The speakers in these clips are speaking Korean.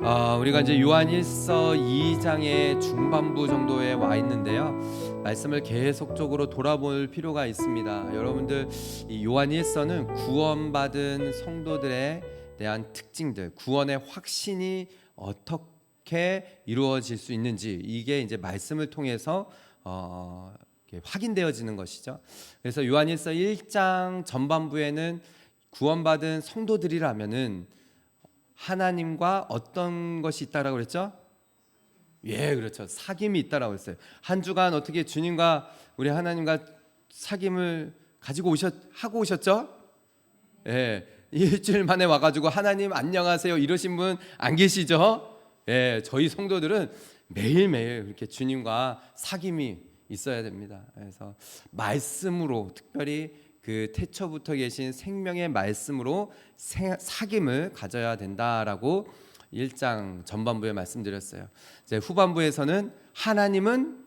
우리가 이제 요한일서 2장의 중반부 정도에 와 있는데요. 말씀을 계속적으로 돌아볼 필요가 있습니다. 여러분들, 이 요한일서는 구원받은 성도들에 대한 특징들, 구원의 확신이 어떻게 이루어질 수 있는지, 이게 이제 말씀을 통해서 확인되어지는 것이죠. 그래서 요한일서 1장 전반부에는 구원받은 성도들이라면은 하나님과 어떤 것이 있다라고 그랬죠? 예, 그렇죠. 사귐이 있다라고 했어요. 한 주간 어떻게 주님과 우리 하나님과 사귐을 가지고 하고 오셨죠? 예, 일주일 만에 와가지고 하나님 안녕하세요 이러신 분 안 계시죠? 예, 저희 성도들은 매일매일 이렇게 주님과 사귐이 있어야 됩니다. 그래서 말씀으로, 특별히 그 태초부터 계신 생명의 말씀으로 사귐을 가져야 된다라고 1장 전반부에 말씀드렸어요. 이제 후반부에서는 하나님은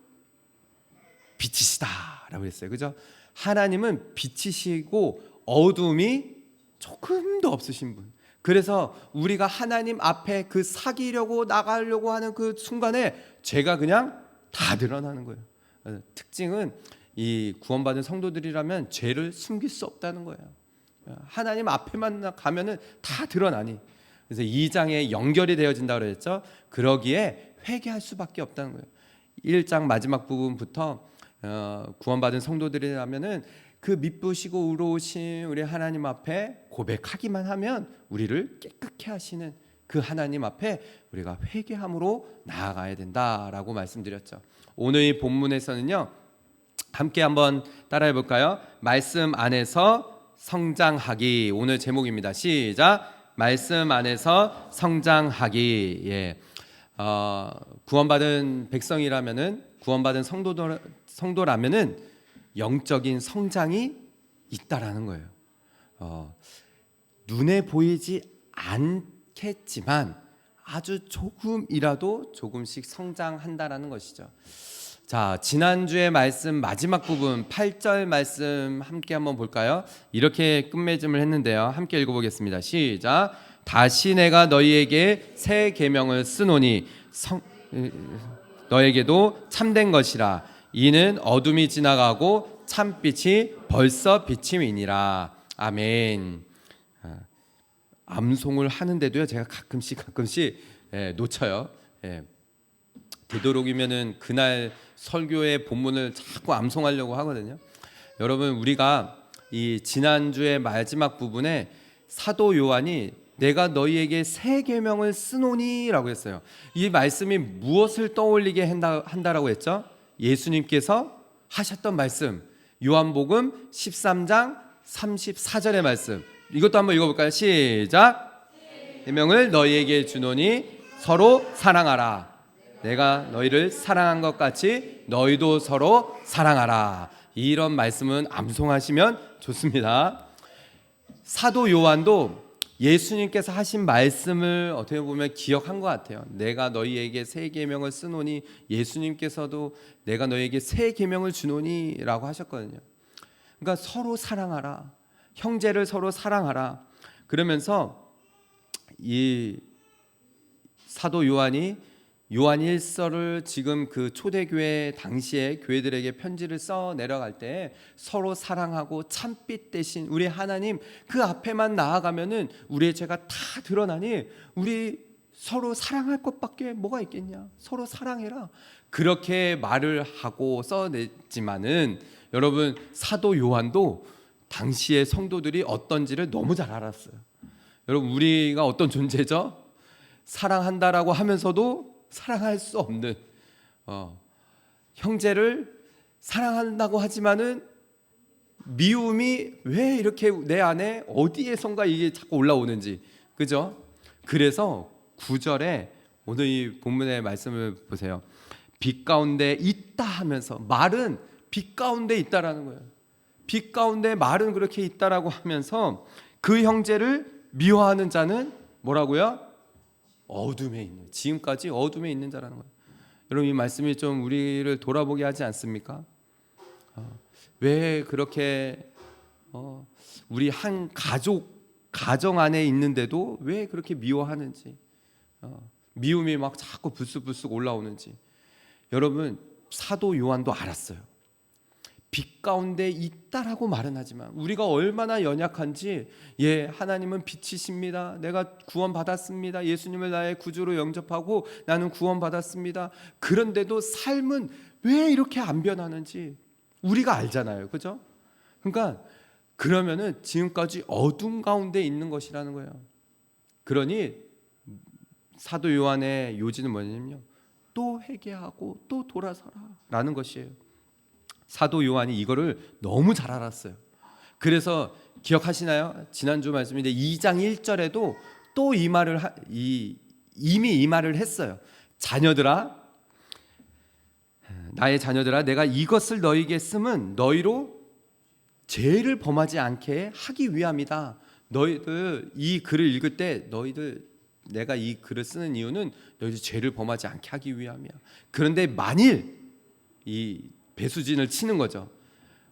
빛이시다라고 했어요. 그죠? 하나님은 빛이시고 어둠이 조금도 없으신 분. 그래서 우리가 하나님 앞에 그 사귀려고 나가려고 하는 그 순간에 죄가 그냥 다 드러나는 거예요. 특징은 이 구원받은 성도들이라면 죄를 숨길 수 없다는 거예요. 하나님 앞에만 가면은 다 드러나니. 그래서 2장에 연결이 되어진다고 그랬죠. 그러기에 회개할 수밖에 없다는 거예요. 1장 마지막 부분부터 구원받은 성도들이라면은 그 미쁘시고 의로우신 우리 하나님 앞에 고백하기만 하면 우리를 깨끗게 하시는 그 하나님 앞에 우리가 회개함으로 나아가야 된다라고 말씀드렸죠. 오늘 이 본문에서는요, 함께 한번 따라해 볼까요? 말씀 안에서 성장하기. 오늘 제목입니다. 시작. 말씀 안에서 성장하기. 예. 구원받은 백성이라면은, 구원받은 성도라면은 영적인 성장이 있다라는 거예요. 눈에 보이지 않겠지만 아주 조금이라도 조금씩 성장한다라는 것이죠. 자, 지난주의 말씀 마지막 부분 8절 말씀 함께 한번 볼까요? 이렇게 끝맺음을 했는데요. 함께 읽어보겠습니다. 시작. 다시 내가 너희에게 새 계명을 쓰노니 너에게도 참된 것이라. 이는 어둠이 지나가고 참빛이 벌써 비침이니라. 아멘. 암송을 하는데도요, 제가 가끔씩 놓쳐요. 되도록이면은 그날 설교의 본문을 자꾸 암송하려고 하거든요. 여러분, 우리가 이 지난주의 마지막 부분에 사도 요한이 내가 너희에게 새 계명을 쓰노니라고 했어요. 이 말씀이 무엇을 떠올리게 한다라고 했죠? 예수님께서 하셨던 말씀, 요한복음 13장 34절의 말씀. 이것도 한번 읽어볼까요? 시작. 계명을 너희에게 주노니 서로 사랑하라. 내가 너희를 사랑한 것 같이 너희도 서로 사랑하라. 이런 말씀은 암송하시면 좋습니다. 사도 요한도 예수님께서 하신 말씀을 어떻게 보면 기억한 것 같아요. 내가 너희에게 새 계명을 쓰노니, 예수님께서도 내가 너희에게 새 계명을 주노니 라고 하셨거든요. 그러니까 서로 사랑하라, 형제를 서로 사랑하라. 그러면서 이 사도 요한이 요한일서를 지금 그 초대교회 당시에 교회들에게 편지를 써 내려갈 때 서로 사랑하고 참빛 대신 우리 하나님 그 앞에만 나아가면은 우리의 죄가 다 드러나니 우리 서로 사랑할 것밖에 뭐가 있겠냐, 서로 사랑해라, 그렇게 말을 하고 써냈지만은 여러분, 사도 요한도 당시의 성도들이 어떤지를 너무 잘 알았어요. 여러분, 우리가 어떤 존재죠? 사랑한다라고 하면서도 사랑할 수 없는, 형제를 사랑한다고 하지만은 미움이 왜 이렇게 내 안에 어디에선가 이게 자꾸 올라오는지, 그죠? 그래서 9절에 오늘 이 본문의 말씀을 보세요. 빛 가운데 있다 하면서, 말은 빛 가운데 있다라는 거예요. 빛 가운데 말은 그렇게 있다라고 하면서 그 형제를 미워하는 자는 뭐라고요? 어둠에 있는, 지금까지 어둠에 있는 자라는 거예요. 여러분, 이 말씀이 좀 우리를 돌아보게 하지 않습니까? 왜 그렇게 우리 한 가정 안에 있는데도 왜 그렇게 미워하는지, 미움이 막 자꾸 불쑥불쑥 올라오는지. 여러분, 사도 요한도 알았어요. 빛 가운데 있다라고 말은 하지만 우리가 얼마나 연약한지, 하나님은 빛이십니다. 내가 구원받았습니다. 예수님을 나의 구주로 영접하고 나는 구원받았습니다. 그런데도 삶은 왜 이렇게 안 변하는지 우리가 알잖아요. 그죠? 그러니까 그러면은 지금까지 어둠 가운데 있는 것이라는 거예요. 그러니 사도 요한의 요지는 뭐냐면요, 또 회개하고 또 돌아서라 라는 것이에요. 사도 요한이 이거를 너무 잘 알았어요. 그래서 기억하시나요? 지난주 말씀인데 2장 1절에도 또 이 말을 이미 이 말을 했어요. 자녀들아, 나의 자녀들아, 내가 이것을 너희에게 쓰면 너희로 죄를 범하지 않게 하기 위함이다. 너희들 이 글을 읽을 때 내가 이 글을 쓰는 이유는 너희들 죄를 범하지 않게 하기 위함이야. 그런데 만일 이 배수진을 치는 거죠.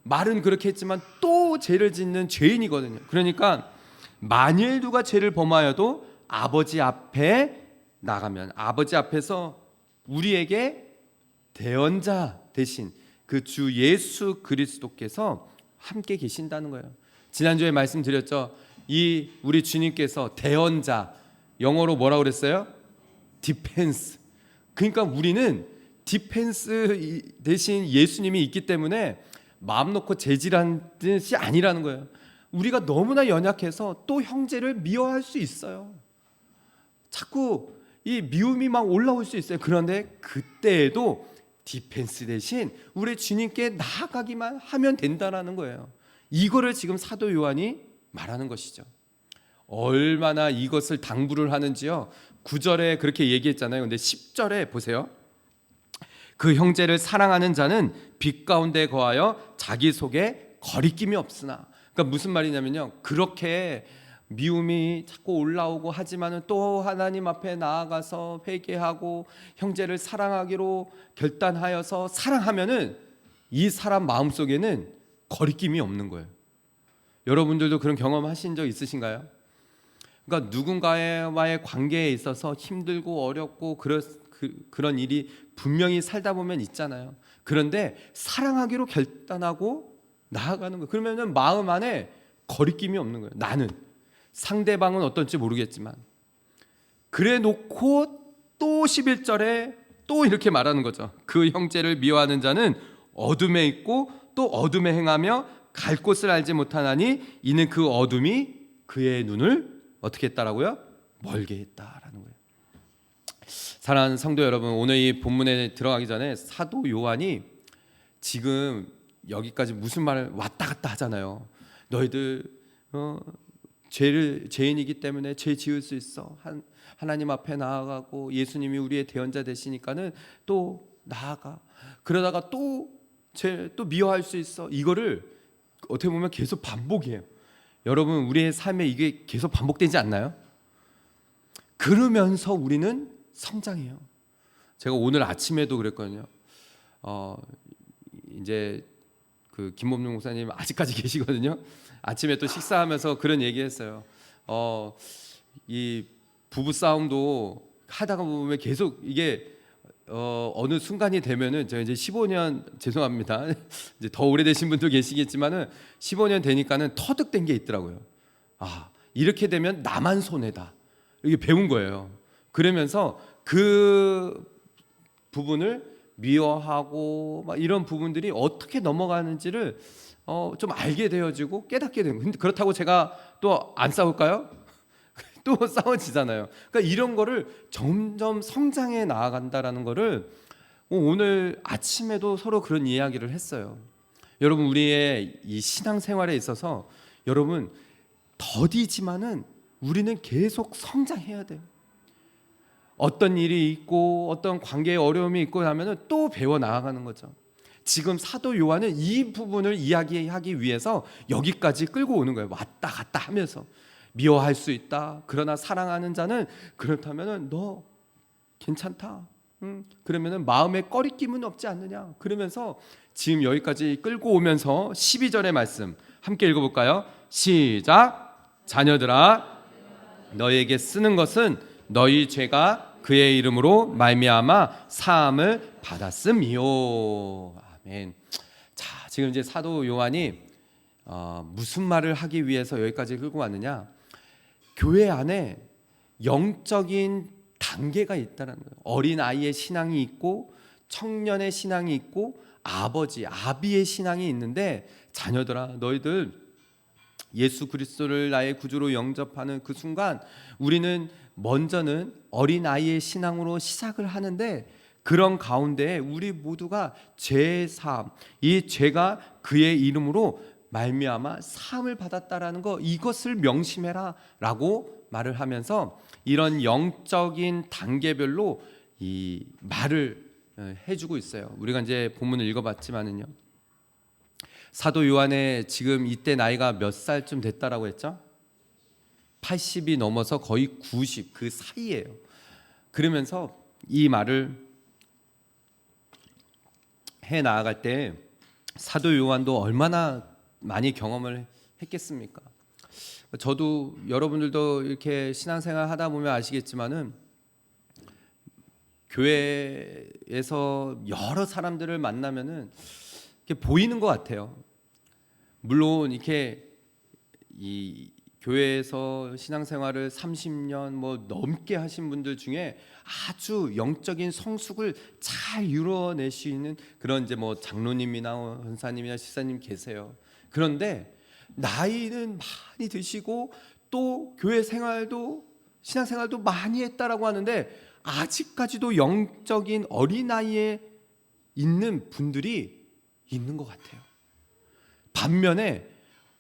말은 그렇게 했지만 또 죄를 짓는 죄인이거든요. 그러니까 만일 누가 죄를 범하여도 아버지 앞에 나가면 아버지 앞에서 우리에게 대언자 대신 그 주 예수 그리스도께서 함께 계신다는 거예요. 지난주에 말씀드렸죠. 이 우리 주님께서 대언자, 영어로 뭐라고 그랬어요? 디펜스. 그러니까 우리는 디펜스 대신 예수님이 있기 때문에 마음 놓고 재질한 뜻이 아니라는 거예요. 우리가 너무나 연약해서 또 형제를 미워할 수 있어요. 자꾸 이 미움이 막 올라올 수 있어요. 그런데 그때에도 디펜스 대신 우리 주님께 나아가기만 하면 된다라는 거예요. 이거를 지금 사도 요한이 말하는 것이죠. 얼마나 이것을 당부를 하는지요. 9절에 그렇게 얘기했잖아요. 근데 10절에 보세요. 그 형제를 사랑하는 자는 빛 가운데 거하여 자기 속에 거리낌이 없으나. 그러니까 무슨 말이냐면요, 그렇게 미움이 자꾸 올라오고 하지만은 또 하나님 앞에 나아가서 회개하고 형제를 사랑하기로 결단하여서 사랑하면은 이 사람 마음속에는 거리낌이 없는 거예요. 여러분들도 그런 경험하신 적 있으신가요? 그러니까 누군가와의 관계에 있어서 힘들고 어렵고 그런 일이 분명히 살다 보면 있잖아요. 그런데 사랑하기로 결단하고 나아가는 거예요. 그러면은 마음 안에 거리낌이 없는 거예요. 나는 상대방은 어떨지 모르겠지만. 그래 놓고 또 11절에 또 이렇게 말하는 거죠. 그 형제를 미워하는 자는 어둠에 있고 또 어둠에 행하며 갈 곳을 알지 못하나니 이는 그 어둠이 그의 눈을 어떻게 했다라고요? 멀게 했다라는 거예요. 사랑하는 성도 여러분, 오늘 이 본문에 들어가기 전에 사도 요한이 지금 여기까지 무슨 말을 왔다 갔다 하잖아요. 너희들 죄인이기 때문에 죄 지을 수 있어. 하나님 앞에 나아가고 예수님이 우리의 대언자 되시니까는 또 나아가. 그러다가 또 미워할 수 있어. 이거를 어떻게 보면 계속 반복이에요. 여러분, 우리의 삶에 이게 계속 반복되지 않나요? 그러면서 우리는 성장해요. 제가 오늘 아침에도 그랬거든요. 이제 그 김범용 목사님 아직까지 계시거든요. 아침에 또 식사하면서 그런 얘기했어요. 이 부부 싸움도 하다가 보면 계속 이게 어느 순간이 되면은 제가 이제 15년 죄송합니다. 이제 더 오래되신 분도 계시겠지만은 15년 되니까는 터득된 게 있더라고요. 이렇게 되면 나만 손해다. 이게 배운 거예요. 그러면서 그 부분을 미워하고 막 이런 부분들이 어떻게 넘어가는지를 좀 알게 되어지고 깨닫게 되는 거예요. 근데 그렇다고 제가 또 안 싸울까요? 또 싸워지잖아요. 그러니까 이런 거를 점점 성장해 나아간다라는 거를 오늘 아침에도 서로 그런 이야기를 했어요. 여러분, 우리의 이 신앙생활에 있어서 여러분 더디지만은 우리는 계속 성장해야 돼요. 어떤 일이 있고 어떤 관계에 어려움이 있고 하면은 또 배워 나아가는 거죠. 지금 사도 요한은 이 부분을 이야기하기 위해서 여기까지 끌고 오는 거예요. 왔다 갔다 하면서 미워할 수 있다. 그러나 사랑하는 자는 그렇다면은 너 괜찮다. 그러면은 마음에 꺼리낌은 없지 않느냐. 그러면서 지금 여기까지 끌고 오면서 12절의 말씀 함께 읽어볼까요? 시작. 자녀들아, 너희에게 쓰는 것은 너희 죄가 그의 이름으로 말미암아 사함을 받았음이요. 아멘. 자, 지금 이제 사도 요한이 무슨 말을 하기 위해서 여기까지 끌고 왔느냐? 교회 안에 영적인 단계가 있다는 거예요. 어린 아이의 신앙이 있고 청년의 신앙이 있고 아비의 신앙이 있는데, 자녀들아, 너희들 예수 그리스도를 나의 구주로 영접하는 그 순간 우리는 먼저는 어린 아이의 신앙으로 시작을 하는데, 그런 가운데 우리 모두가 죄 사함, 이 죄가 그의 이름으로 말미암아 사함을 받았다라는 거, 이것을 명심해라라고 말을 하면서 이런 영적인 단계별로 이 말을 해주고 있어요. 우리가 이제 본문을 읽어봤지만은요, 사도 요한의 지금 이때 나이가 몇 살쯤 됐다라고 했죠? 80이 넘어서 거의 90, 그 사이예요. 그러면서 이 말을 해 나아갈 때 사도 요한도 얼마나 많이 경험을 했겠습니까? 저도, 여러분들도 이렇게 신앙생활 하다 보면 아시겠지만은 교회에서 여러 사람들을 만나면은 이렇게 보이는 것 같아요. 물론 이렇게 이 교회에서 신앙생활을 30년 뭐 넘게 하신 분들 중에 아주 영적인 성숙을 잘 이루어내시는 그런 이제 뭐 장로님이나 권사님이나 시사님 계세요. 그런데 나이는 많이 드시고 또 교회 생활도 신앙생활도 많이 했다라고 하는데 아직까지도 영적인 어린아이에 있는 분들이 있는 것 같아요. 반면에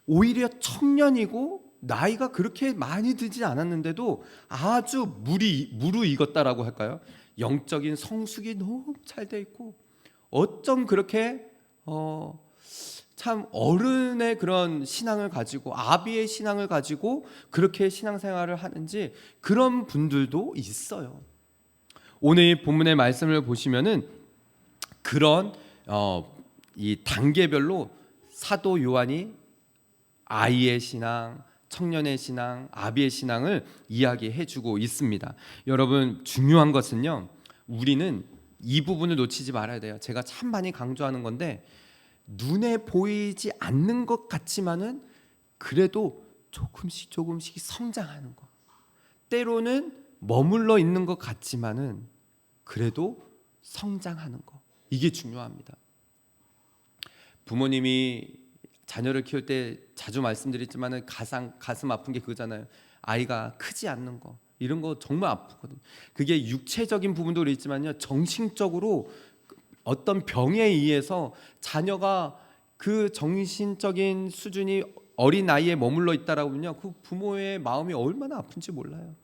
오히려 청년이고 나이가 그렇게 많이 들지 않았는데도 아주 무르익었다라고 할까요? 영적인 성숙이 너무 잘 돼 있고, 어쩜 그렇게 참 어른의 그런 신앙을 가지고, 아비의 신앙을 가지고 그렇게 신앙생활을 하는지, 그런 분들도 있어요. 오늘 본문의 말씀을 보시면은 그런 이 단계별로 사도 요한이 아이의 신앙, 청년의 신앙, 아비의 신앙을 이야기해주고 있습니다. 여러분, 중요한 것은요, 우리는 이 부분을 놓치지 말아야 돼요. 제가 참 많이 강조하는 건데, 눈에 보이지 않는 것 같지만은 그래도 조금씩 성장하는 것, 때로는 머물러 있는 것 같지만은 그래도 성장하는 것, 이게 중요합니다. 부모님이 자녀를 키울 때 자주 말씀드렸지만은 가슴 아픈 게 그거잖아요. 아이가 크지 않는 거, 이런 거 정말 아프거든요. 그게 육체적인 부분도 있지만요, 정신적으로 어떤 병에 의해서 자녀가 그 정신적인 수준이 어린 나이에 머물러 있다라고 하면요, 그 부모의 마음이 얼마나 아픈지 몰라요.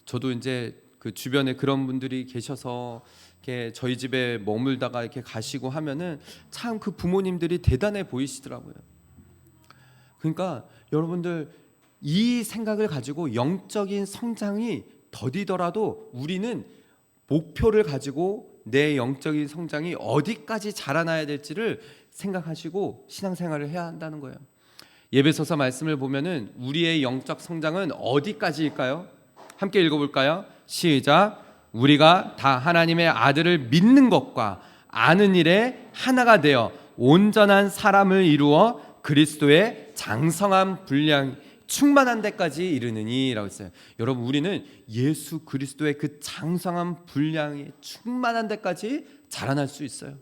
저도 이제 그 주변에 그런 분들이 계셔서 이렇게 저희 집에 머물다가 이렇게 가시고 하면은 참 그 부모님들이 대단해 보이시더라고요. 그러니까 여러분들, 이 생각을 가지고 영적인 성장이 더디더라도 우리는 목표를 가지고 내 영적인 성장이 어디까지 자라나야 될지를 생각하시고 신앙생활을 해야 한다는 거예요. 예배소서 말씀을 보면은 우리의 영적 성장은 어디까지일까요? 함께 읽어볼까요? 시작. 우리가 다 하나님의 아들을 믿는 것과 아는 일에 하나가 되어 온전한 사람을 이루어 그리스도의 장성한 분량 충만한 데까지 이르느니라고 했어요. 여러분, 우리는 예수 그리스도의 그 장성한 분량이 충만한 데까지 자라날 수 있어요.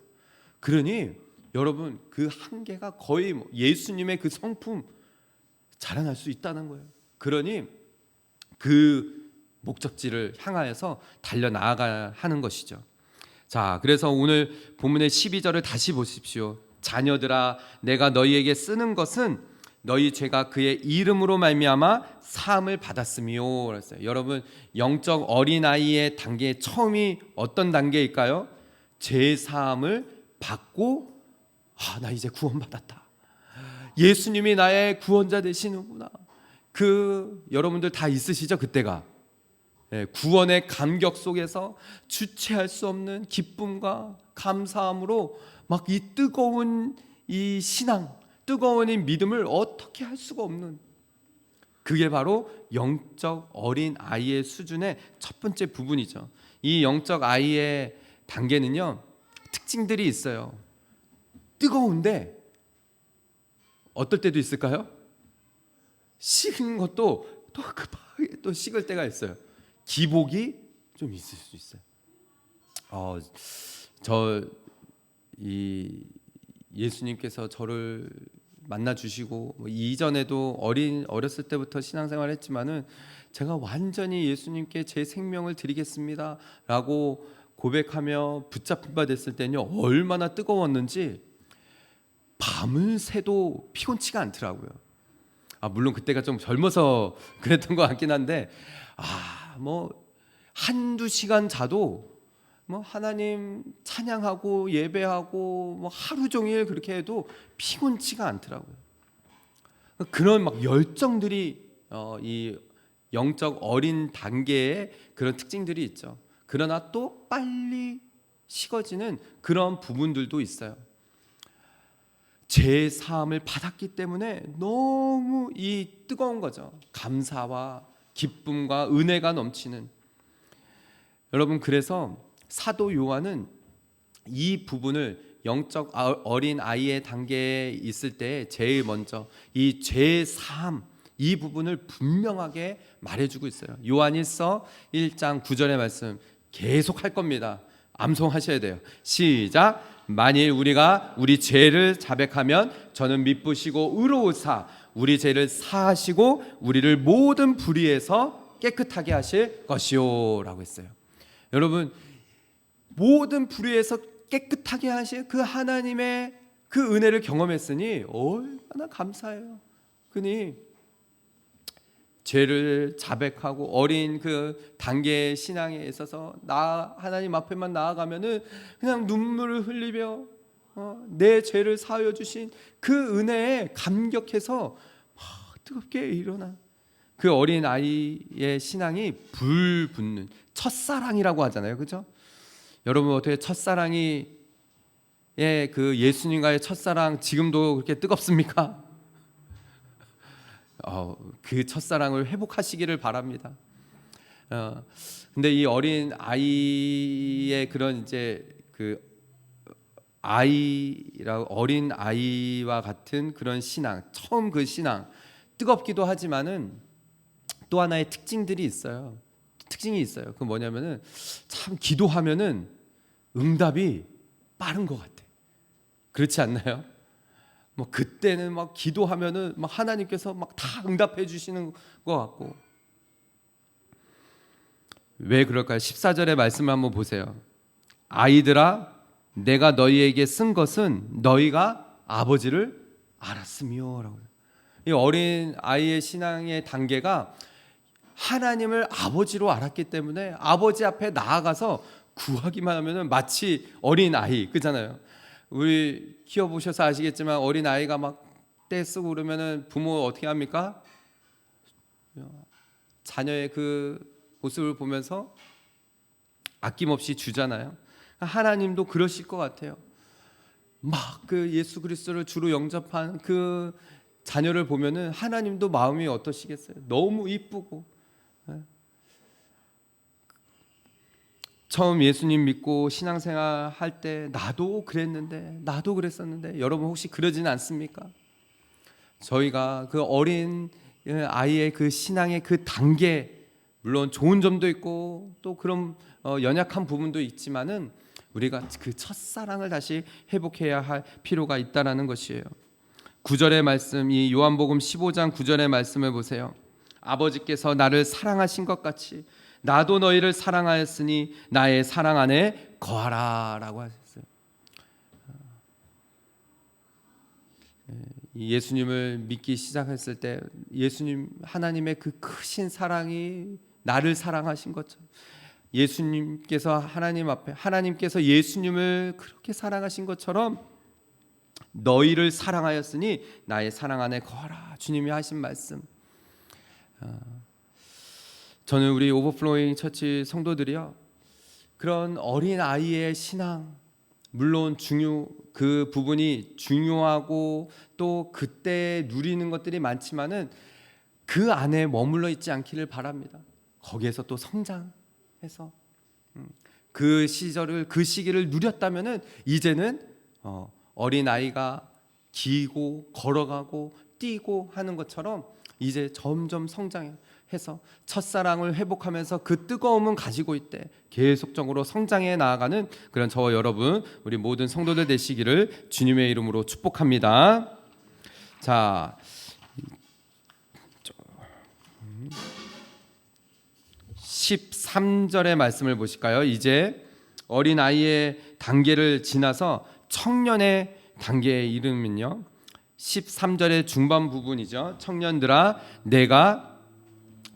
그러니 여러분, 그 한계가 거의 예수님의 그 성품 자라날 수 있다는 거예요. 그러니 그 목적지를 향하여서 달려나아가야 하는 것이죠. 자, 그래서 오늘 본문의 12절을 다시 보십시오. 자녀들아, 내가 너희에게 쓰는 것은 너희 죄가 그의 이름으로 말미암아 사함을 받았음이요. 그랬어요. 여러분, 영적 어린아이의 단계 처음이 어떤 단계일까요? 죄 사함을 받고, 나 이제 구원받았다, 예수님이 나의 구원자 되시는구나. 여러분들 다 있으시죠? 그때가 구원의 감격 속에서 주체할 수 없는 기쁨과 감사함으로 막 이 뜨거운 이 신앙, 뜨거운 이 믿음을 어떻게 할 수가 없는, 그게 바로 영적 어린 아이의 수준의 첫 번째 부분이죠. 이 영적 아이의 단계는요, 특징들이 있어요. 뜨거운데 어떨 때도 있을까요? 식은 것도 또 급하게 또 식을 때가 있어요. 기복이 좀 있을 수 있어요. 이 예수님께서 저를 만나 주시고 이전에도 어렸을 때부터 신앙생활했지만은 제가 완전히 예수님께 제 생명을 드리겠습니다라고 고백하며 붙잡힌 바 됐을 때는요, 얼마나 뜨거웠는지 밤을 새도 피곤치가 않더라고요. 물론 그때가 좀 젊어서 그랬던 것 같긴 한데, 뭐 한두 시간 자도 뭐 하나님 찬양하고 예배하고 뭐 하루 종일 그렇게 해도 피곤치가 않더라고요. 그런 막 열정들이 이 영적 어린 단계의 그런 특징들이 있죠. 그러나 또 빨리 식어지는 그런 부분들도 있어요. 제 사함을 받았기 때문에 너무 이 뜨거운 거죠. 감사와 기쁨과 은혜가 넘치는. 여러분, 그래서 사도 요한은 이 부분을 영적 어린 아이의 단계에 있을 때 제일 먼저 이 죄 사함, 이 부분을 분명하게 말해주고 있어요. 요한일서 1장 9절의 말씀 계속 할 겁니다. 암송하셔야 돼요. 시작. 만일 우리가 우리 죄를 자백하면 저는 미쁘시고 의로우사 우리 죄를 사하시고 우리를 모든 불의에서 깨끗하게 하실 것이요 라고 했어요. 여러분, 모든 불의에서 깨끗하게 하실 그 하나님의 그 은혜를 경험했으니 얼마나 감사해요. 그니 죄를 자백하고 어린 그 단계의 신앙에 있어서 하나님 앞에만 나아가면은 그냥 눈물을 흘리며 내 죄를 사하여 주신 그 은혜에 감격해서 뜨겁게 일어나 그 어린 아이의 신앙이 불붙는 첫사랑이라고 하잖아요, 그죠? 여러분, 어떻게 첫사랑이 그 예수님과의 첫사랑 지금도 그렇게 뜨겁습니까? 그 첫사랑을 회복하시기를 바랍니다. 근데 이 어린 아이의 그런 이제 그 어린 아이와 같은 그런 신앙, 처음 그 신앙 뜨겁기도 하지만은 또 하나의 특징이 있어요. 그 뭐냐면은 참 기도하면은 응답이 빠른 것 같아. 그렇지 않나요? 뭐 그때는 막 기도하면은 막 하나님께서 막 다 응답해 주시는 것 같고. 왜 그럴까요? 14절의 말씀을 한번 보세요. 아이들아, 내가 너희에게 쓴 것은 너희가 아버지를 알았으며라고. 이 어린 아이의 신앙의 단계가 하나님을 아버지로 알았기 때문에 아버지 앞에 나아가서 구하기만 하면은 마치 어린 아이, 그잖아요. 우리 키워보셔서 아시겠지만 어린 아이가 막 떼쓰고 그러면은 부모 어떻게 합니까? 자녀의 그 모습을 보면서 아낌없이 주잖아요. 하나님도 그러실 것 같아요. 막 그 예수 그리스도를 주로 영접한 그 자녀를 보면은 하나님도 마음이 어떠시겠어요? 너무 이쁘고. 처음 예수님 믿고 신앙생활 할 때 나도 그랬었는데 여러분 혹시 그러지는 않습니까? 저희가 그 어린 아이의 그 신앙의 그 단계, 물론 좋은 점도 있고 또 그런 연약한 부분도 있지만은 우리가 그 첫사랑을 다시 회복해야 할 필요가 있다라는 것이에요. 9절의 말씀, 이 요한복음 15장 9절의 말씀을 보세요. 아버지께서 나를 사랑하신 것 같이 나도 너희를 사랑하였으니 나의 사랑 안에 거하라라고 하셨어요. 예수님을 믿기 시작했을 때 예수님 하나님의 그 크신 사랑이 나를 사랑하신 것처럼 예수님께서 하나님 앞에 하나님께서 예수님을 그렇게 사랑하신 것처럼 너희를 사랑하였으니 나의 사랑 안에 거하라. 주님이 하신 말씀. 저는 우리 오버플로잉 처치 성도들이요, 그런 어린 아이의 신앙, 물론 그 부분이 중요하고 또 그때 누리는 것들이 많지만은 그 안에 머물러 있지 않기를 바랍니다. 거기에서 또 성장해서 그 시절을, 그 시기를 누렸다면은 이제는 어린 아이가 기고 걸어가고 뛰고 하는 것처럼 이제 점점 성장해서 첫사랑을 회복하면서 그 뜨거움은 가지고 있대. 계속적으로 성장해 나아가는 그런 저와 여러분, 우리 모든 성도들 되시기를 주님의 이름으로 축복합니다. 자, 13절의 말씀을 보실까요? 이제 어린 아이의 단계를 지나서 청년의 단계에 이르면요, 13절의 중반 부분이죠. 청년들아, 내가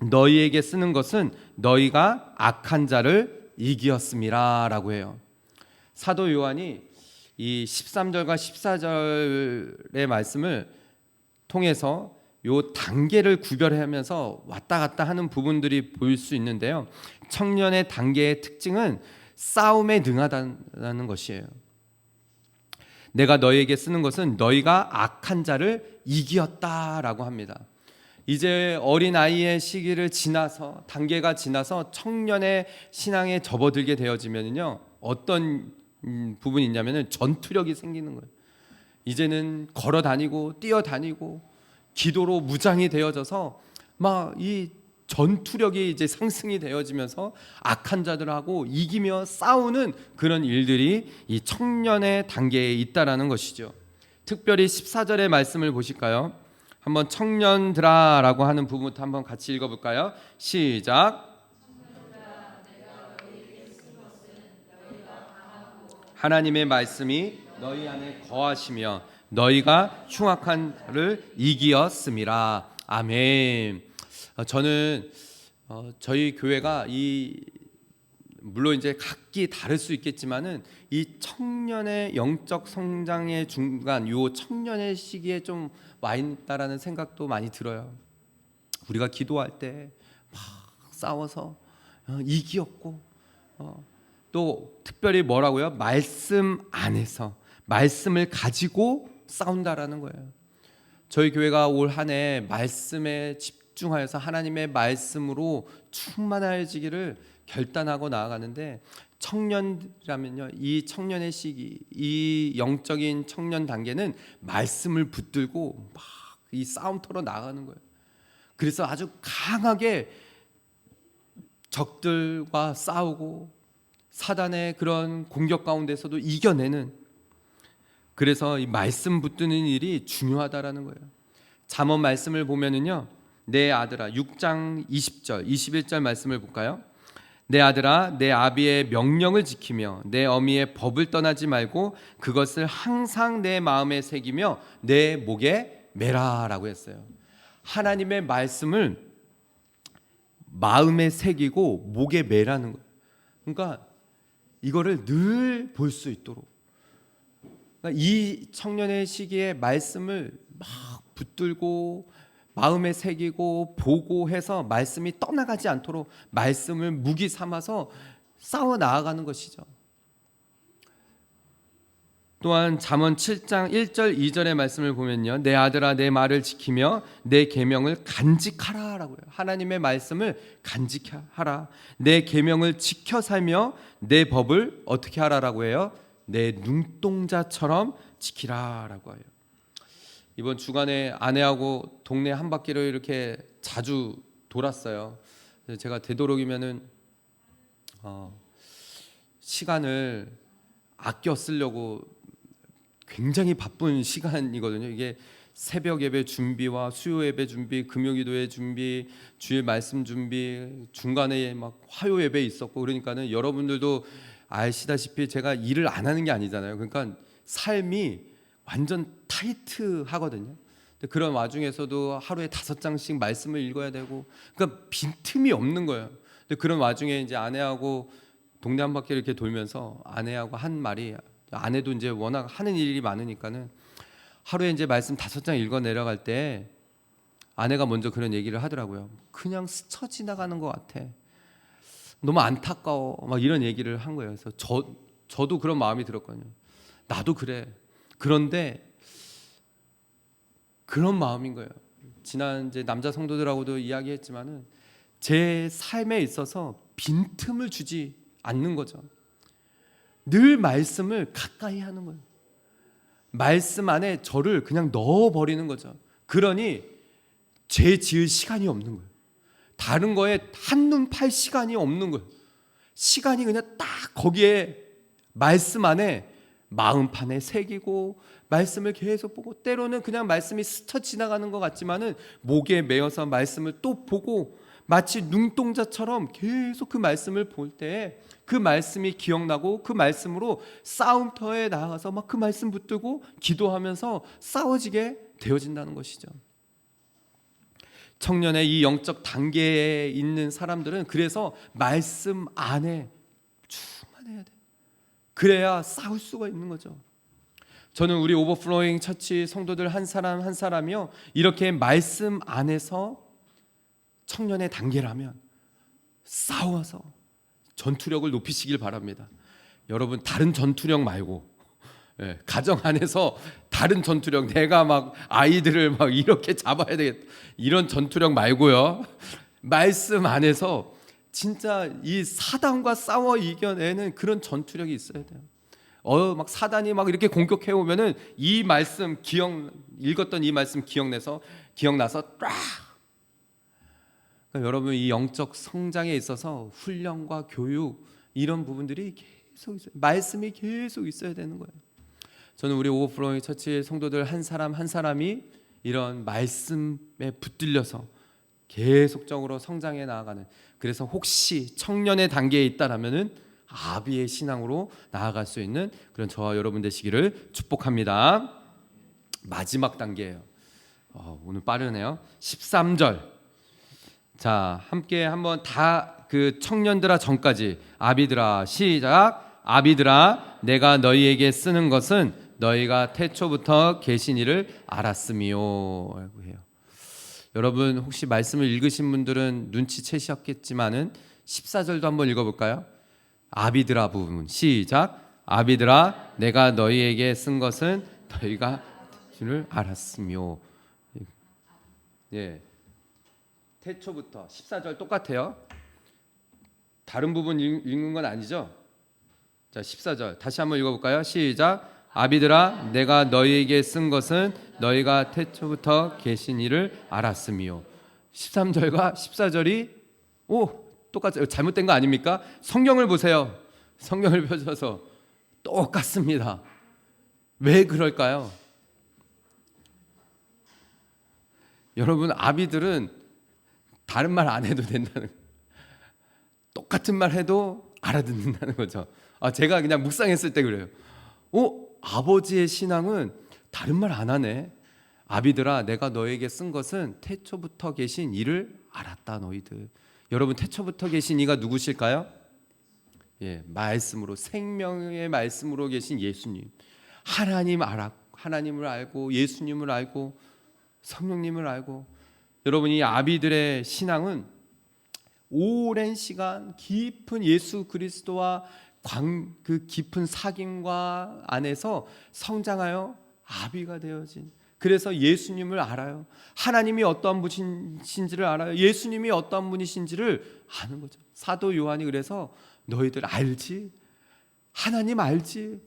너희에게 쓰는 것은 너희가 악한 자를 이기었음이라 라고 해요. 사도 요한이 이 13절과 14절의 말씀을 통해서 요 단계를 구별하면서 왔다 갔다 하는 부분들이 보일 수 있는데요, 청년의 단계의 특징은 싸움에 능하다는 것이에요. 내가 너희에게 쓰는 것은 너희가 악한 자를 이기었다라고 합니다. 이제 어린아이의 시기를 지나서, 단계가 지나서 청년의 신앙에 접어들게 되어지면요, 어떤 부분이 있냐면은 전투력이 생기는 거예요. 이제는 걸어 다니고 뛰어 다니고 기도로 무장이 되어져서 막 이 전투력이 이제 상승이 되어지면서 악한 자들하고 이기며 싸우는 그런 일들이 이 청년의 단계에 있다라는 것이죠. 특별히 14절의 말씀을 보실까요? 한번 청년들아라고 하는 부분부터 한번 같이 읽어볼까요? 시작. 하나님의 말씀이 너희 안에 거하시며 너희가 흉악한 자를 이기었음이라. 아멘. 저는 저희 교회가 물론 이제 각기 다를 수 있겠지만은 이 청년의 영적 성장의 중간, 요 청년의 시기에 좀 와 있다라는 생각도 많이 들어요. 우리가 기도할 때 막 싸워서 이기었고, 또 특별히 뭐라고요? 말씀 안에서 말씀을 가지고 싸운다라는 거예요. 저희 교회가 올 한 해 말씀에 집중하여서 하나님의 말씀으로 충만해지기를 결단하고 나아가는데, 청년이라면요, 이 청년의 시기, 이 영적인 청년 단계는 말씀을 붙들고 막 이 싸움터로 나가는 거예요. 그래서 아주 강하게 적들과 싸우고 사단의 그런 공격 가운데서도 이겨내는, 그래서 이 말씀 붙드는 일이 중요하다라는 거예요. 잠언 말씀을 보면은요, 내 아들아, 6장 20절 21절 말씀을 볼까요? 내 아들아, 내 아비의 명령을 지키며 내 어미의 법을 떠나지 말고 그것을 항상 내 마음에 새기며 내 목에 매라라고 했어요. 하나님의 말씀을 마음에 새기고 목에 매라는 거예요. 그러니까 이거를 늘 볼 수 있도록, 그러니까 이 청년의 시기에 말씀을 막 붙들고 마음에 새기고 보고 해서 말씀이 떠나가지 않도록 말씀을 무기 삼아서 싸워 나아가는 것이죠. 또한 잠언 7장 1절 2절의 말씀을 보면요, 내 아들아 내 말을 지키며 내 계명을 간직하라라고요. 하나님의 말씀을 간직하라. 내 계명을 지켜 살며 내 법을 어떻게 하라라고 해요? 내 눈동자처럼 지키라라고 해요. 이번 주간에 아내하고 동네 한 바퀴를 이렇게 자주 돌았어요. 제가 되도록이면은 시간을 아껴 쓰려고, 굉장히 바쁜 시간이거든요. 이게 새벽 예배 준비와 수요 예배 준비, 금요기도회 준비, 주일 말씀 준비, 중간에 막 화요 예배 있었고, 그러니까는 여러분들도 아시다시피 제가 일을 안 하는 게 아니잖아요. 그러니까 삶이 완전 타이트하거든요. 그런 와중에서도 하루에 5장씩 말씀을 읽어야 되고, 그러니까 빈틈이 없는 거예요. 근데 그런 와중에 이제 아내하고 동네 한 바퀴 이렇게 돌면서 아내하고 한 말이, 아내도 이제 워낙 하는 일이 많으니까는 하루에 이제 말씀 5장 읽어 내려갈 때 아내가 먼저 그런 얘기를 하더라고요. 그냥 스쳐 지나가는 것 같아. 너무 안타까워. 막 이런 얘기를 한 거예요. 그래서 저도 그런 마음이 들었거든요. 나도 그래. 그런데 그런 마음인 거예요. 지난 이제 남자 성도들하고도 이야기했지만은 제 삶에 있어서 빈틈을 주지 않는 거죠. 늘 말씀을 가까이 하는 거예요. 말씀 안에 저를 그냥 넣어버리는 거죠. 그러니 죄 지을 시간이 없는 거예요. 다른 거에 한눈 팔 시간이 없는 거예요. 시간이 그냥 딱 거기에 말씀 안에 마음판에 새기고 말씀을 계속 보고, 때로는 그냥 말씀이 스쳐 지나가는 것 같지만은 목에 메어서 말씀을 또 보고, 마치 눈동자처럼 계속 그 말씀을 볼 때 그 말씀이 기억나고 그 말씀으로 싸움터에 나가서 막 그 말씀 붙들고 기도하면서 싸워지게 되어진다는 것이죠. 청년의 이 영적 단계에 있는 사람들은 그래서 말씀 안에 충만해야 돼. 그래야 싸울 수가 있는 거죠. 저는 우리 오버플로잉 처치 성도들 한 사람 한 사람이요, 이렇게 말씀 안에서 청년의 단계라면 싸워서 전투력을 높이시길 바랍니다. 여러분, 다른 전투력 말고, 가정 안에서 다른 전투력, 내가 막 아이들을 막 이렇게 잡아야 되겠다, 이런 전투력 말고요, 말씀 안에서 진짜 이 사단과 싸워 이겨내는 그런 전투력이 있어야 돼요. 막 사단이 막 이렇게 공격해 오면은 이 말씀 읽었던 이 말씀 기억나서 딱. 그러니까 여러분, 이 영적 성장에 있어서 훈련과 교육, 이런 부분들이 계속 있어요. 말씀이 계속 있어야 되는 거예요. 저는 우리 오버플로잉 처치 성도들 한 사람 한 사람이 이런 말씀에 붙들려서 계속적으로 성장해 나아가는, 그래서 혹시 청년의 단계에 있다라면은 아비의 신앙으로 나아갈 수 있는 그런 저와 여러분 되시기를 축복합니다. 마지막 단계예요. 오늘 빠르네요. 13절. 자, 함께 한번 다 그 청년들아 전까지, 아비들아, 시작. 아비들아, 내가 너희에게 쓰는 것은 너희가 태초부터 계신 이를 알았음이요. 해요. 여러분, 혹시 말씀을 읽으신 분들은 눈치채셨겠지만은 14절도 한번 읽어볼까요? 아비들아 부분, 시작. 아비들아, 내가 너희에게 쓴 것은 너희가 주를 알았으며. 예, 태초부터 14절 똑같아요. 다른 부분 읽는 건 아니죠? 자, 14절 다시 한번 읽어볼까요? 시작. 아비들아, 내가 너희에게 쓴 것은 너희가 태초부터 계신 이를 알았으며. 13절과 14절이 똑같아요. 잘못된 거 아닙니까? 성경을 보세요. 성경을 펴셔서 똑같습니다. 왜 그럴까요? 여러분, 아비들은 다른 말 안 해도 된다는, 똑같은 말 해도 알아듣는다는 거죠. 제가 그냥 묵상했을 때 그래요. 아버지의 신앙은 다른 말 안 하네. 아비들아, 내가 너에게 쓴 것은 태초부터 계신 이를 알았다. 너희들. 여러분, 태초부터 계신 이가 누구실까요? 예, 말씀으로, 생명의 말씀으로 계신 예수님. 하나님을 알고 예수님을 알고 성령님을 알고. 여러분, 이 아비들의 신앙은 오랜 시간 깊은 예수 그리스도와 그 깊은 사귐과 안에서 성장하여 아비가 되어진, 그래서 예수님을 알아요. 하나님이 어떠한 분이신지를 알아요. 예수님이 어떠한 분이신지를 아는 거죠. 사도 요한이 그래서 너희들 알지? 하나님 알지?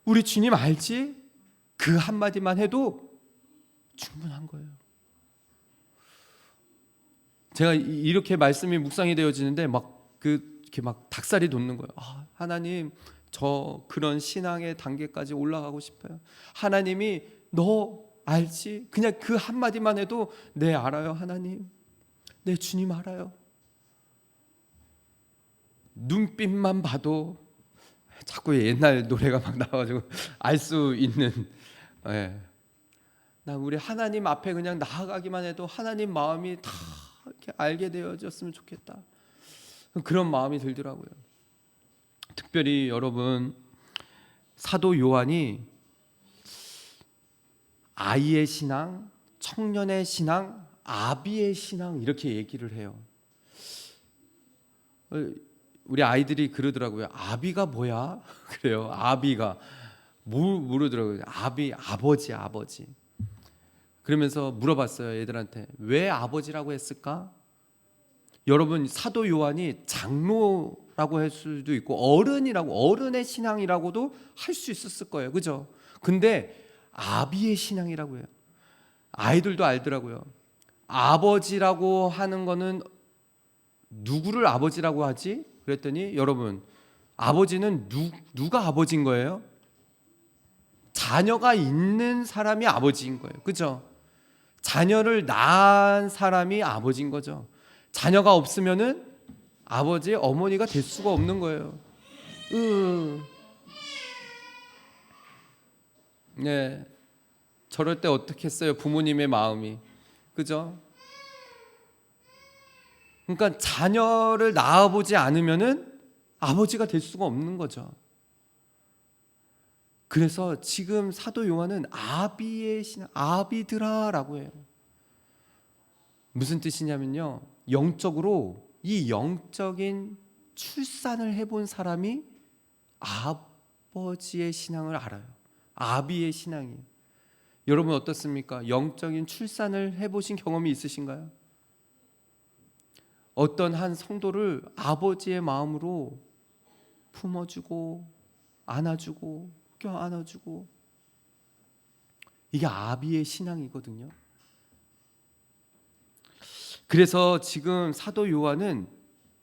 우리 주님 알지? 그 한마디만 해도 충분한 거예요. 제가 이렇게 말씀이 묵상이 되어지는데 이렇게 막 닭살이 돋는 거예요. 하나님, 저 그런 신앙의 단계까지 올라가고 싶어요. 하나님이 너 알지? 그냥 그 한마디만 해도 네, 알아요. 하나님, 네, 주님 알아요. 눈빛만 봐도 자꾸 옛날 노래가 막 나와가지고 알 수 있는, 나 우리 하나님 앞에 그냥 나아가기만 해도 하나님 마음이 다 이렇게 알게 되어졌으면 좋겠다, 그런 마음이 들더라고요. 특별히 여러분, 사도 요한이 아이의 신앙, 청년의 신앙, 아비의 신앙, 이렇게 얘기를 해요. 우리 아이들이 그러더라고요. 아비가 뭐야? 그래요. 아비가 모르더라고요. 아버지. 그러면서 물어봤어요. 애들한테 왜 아버지라고 했을까? 여러분, 사도 요한이 장로라고 할 수도 있고 어른의 신앙이라고도 할 수 있었을 거예요. 그죠? 근데 아비의 신앙이라고 해요. 아이들도 알더라고요. 아버지라고 하는 거는 누구를 아버지라고 하지? 그랬더니 여러분, 아버지는 누가 아버지인 거예요? 자녀가 있는 사람이 아버지인 거예요. 그죠? 자녀를 낳은 사람이 아버지인 거죠. 자녀가 없으면은 아버지, 어머니가 될 수가 없는 거예요. 네, 저럴 때 어떻겠어요? 부모님의 마음이. 그죠? 그러니까 자녀를 낳아보지 않으면은 아버지가 될 수가 없는 거죠. 그래서 지금 사도 요한은 아비의 신앙, 아비들아라고 해요. 무슨 뜻이냐면요, 영적으로 이 영적인 출산을 해본 사람이 아버지의 신앙을 알아요. 아비의 신앙이에요. 여러분 어떻습니까? 영적인 출산을 해보신 경험이 있으신가요? 어떤 한 성도를 아버지의 마음으로 품어주고 안아주고 껴안아주고, 이게 아비의 신앙이거든요. 그래서 지금 사도 요한은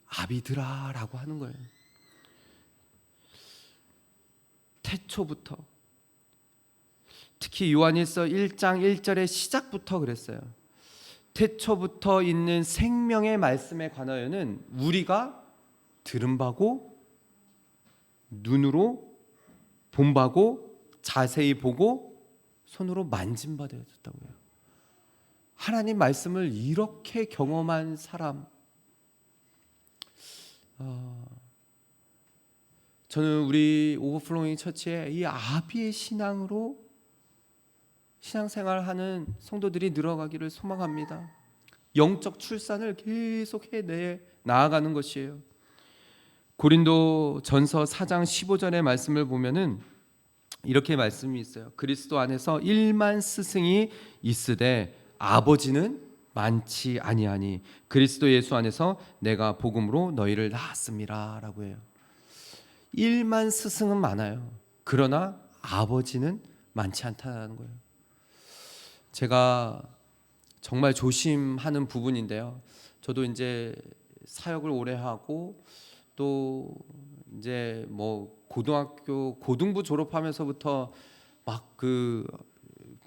아비들아라고 하는 거예요. 태초부터, 특히 요한일서 1장 1절의 시작부터 그랬어요. 태초부터 있는 생명의 말씀에 관하여는 우리가 들은 바고 눈으로 본 바고 자세히 보고 손으로 만진 바 되었다고 해요. 하나님 말씀을 이렇게 경험한 사람, 저는 우리 오버플로잉 처치에 이 아비의 신앙으로 신앙생활하는 성도들이 늘어가기를 소망합니다. 영적 출산을 계속 해내 나아가는 것이에요. 고린도 전서 4장 15절의 말씀을 보면은 이렇게 말씀이 있어요. 그리스도 안에서 1만 스승이 있으되 아버지는 많지 아니하니 그리스도 예수 안에서 내가 복음으로 너희를 낳았음이라 라고 해요. 1만 스승은 많아요. 그러나 아버지는 많지 않다는 거예요. 제가 정말 조심하는 부분인데요. 저도 이제 사역을 오래 하고 또 이제 뭐 고등학교 고등부 졸업하면서부터 막 그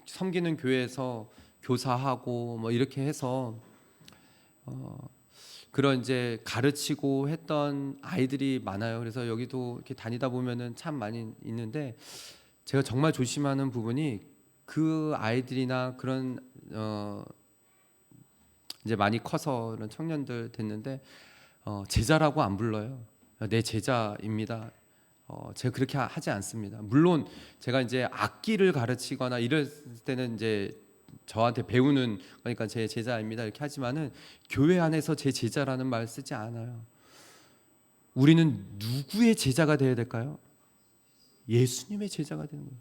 섬기는 교회에서 교사하고 뭐 이렇게 해서 그런 이제 가르치고 했던 아이들이 많아요. 그래서 여기도 이렇게 다니다 보면은 참 많이 있는데, 제가 정말 조심하는 부분이 그 아이들이나 그런 이제 많이 커서 이런 청년들 됐는데 제자라고 안 불러요. 내 제자입니다. 제가 그렇게 하지 않습니다. 물론 제가 이제 악기를 가르치거나 이럴 때는 이제 저한테 배우는 거니까 제 제자입니다 이렇게 하지만은 교회 안에서 제 제자라는 말 쓰지 않아요. 우리는 누구의 제자가 되어야 될까요? 예수님의 제자가 되는 거예요.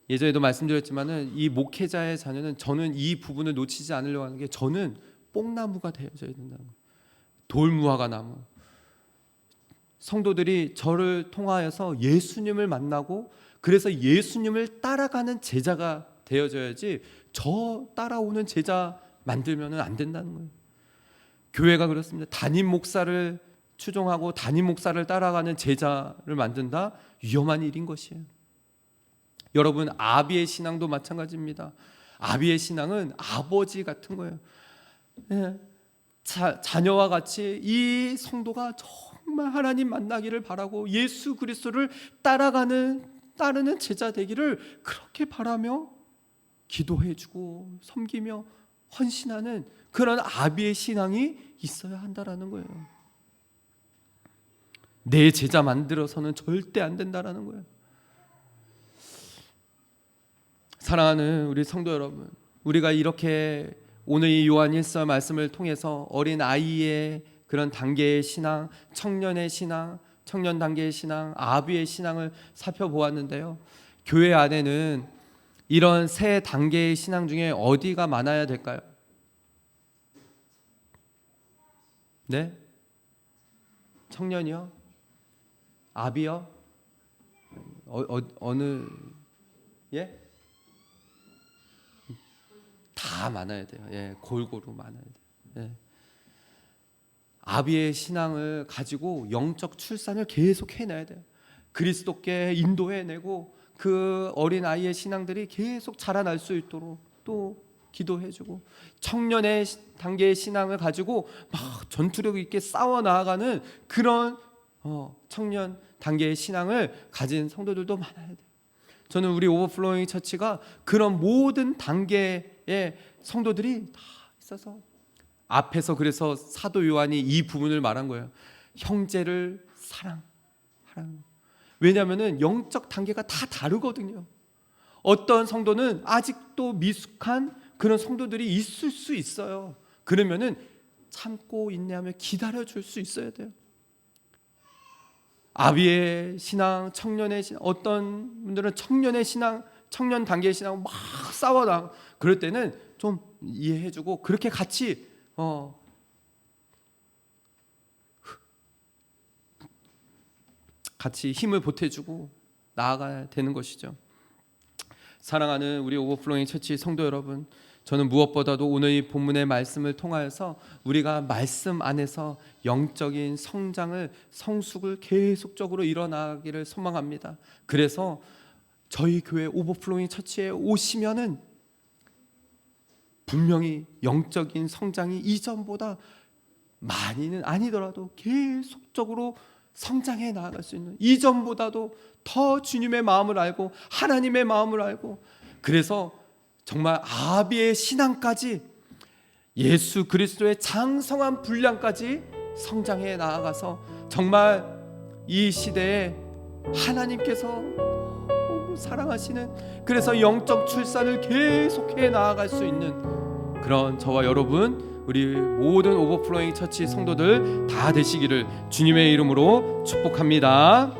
예전에도 말씀드렸지만은 이 목회자의 자녀는, 저는 이 부분을 놓치지 않으려고 하는 게, 저는 뽕나무가 되어져야 된다는 거예요. 돌무화과 나무. 성도들이 저를 통하여서 예수님을 만나고 그래서 예수님을 따라가는 제자가 되어져야지 저 따라오는 제자 만들면 안 된다는 거예요. 교회가 그렇습니다. 담임 목사를 추종하고 담임 목사를 따라가는 제자를 만든다? 위험한 일인 것이에요. 여러분, 아비의 신앙도 마찬가지입니다. 아비의 신앙은 아버지 같은 거예요. 자녀와 같이 이 성도가 정말 하나님 만나기를 바라고 예수 그리스도를 따르는 제자 되기를 그렇게 바라며 기도해주고 섬기며 헌신하는 그런 아비의 신앙이 있어야 한다라는 거예요. 내 제자 만들어서는 절대 안 된다라는 거예요. 사랑하는 우리 성도 여러분, 우리가 이렇게 오늘 이 요한일서 말씀을 통해서 어린 아이의 그런 단계의 신앙, 청년의 신앙, 청년 단계의 신앙, 아비의 신앙을 살펴보았는데요. 교회 안에는 이런 세 단계의 신앙 중에 어디가 많아야 될까요? 네? 청년이요? 아비요? 어느 예? 다 많아야 돼요. 예, 골고루 많아야 돼요. 예. 아비의 신앙을 가지고 영적 출산을 계속 해내야 돼요. 그리스도께 인도해내고 그 어린 아이의 신앙들이 계속 자라날 수 있도록 또 기도해주고, 청년의 단계의 신앙을 가지고 막 전투력 있게 싸워 나아가는 그런 청년 단계의 신앙을 가진 성도들도 많아야 돼요. 저는 우리 오버플로잉 처치가 그런 모든 단계의 성도들이 다 있어서, 앞에서 그래서 사도 요한이 이 부분을 말한 거예요. 형제를 사랑하라는. 왜냐하면 영적 단계가 다 다르거든요. 어떤 성도는 아직도 미숙한 그런 성도들이 있을 수 있어요. 그러면은 참고 인내하며 기다려줄 수 있어야 돼요. 아비의 신앙, 청년의 신앙, 어떤 분들은 청년의 신앙, 청년 단계의 신앙 막 싸워나, 그럴 때는 좀 이해해주고 그렇게 같이 같이 힘을 보태주고 나아가야 되는 것이죠. 사랑하는 우리 오버플로잉 처치 성도 여러분, 저는 무엇보다도 오늘 이 본문의 말씀을 통하여서 우리가 말씀 안에서 영적인 성장을, 성숙을 계속적으로 일어나기를 소망합니다. 그래서 저희 교회 오버플로잉 처치에 오시면은 분명히 영적인 성장이 이전보다 많이는 아니더라도 계속적으로 성장해 나아갈 수 있는, 이전보다도 더 주님의 마음을 알고 하나님의 마음을 알고, 그래서 정말 아비의 신앙까지, 예수 그리스도의 장성한 분량까지 성장해 나아가서 정말 이 시대에 하나님께서 너무 사랑하시는, 그래서 영적 출산을 계속해 나아갈 수 있는 그런 저와 여러분, 우리 모든 오버플로잉 처치 성도들 다 되시기를 주님의 이름으로 축복합니다.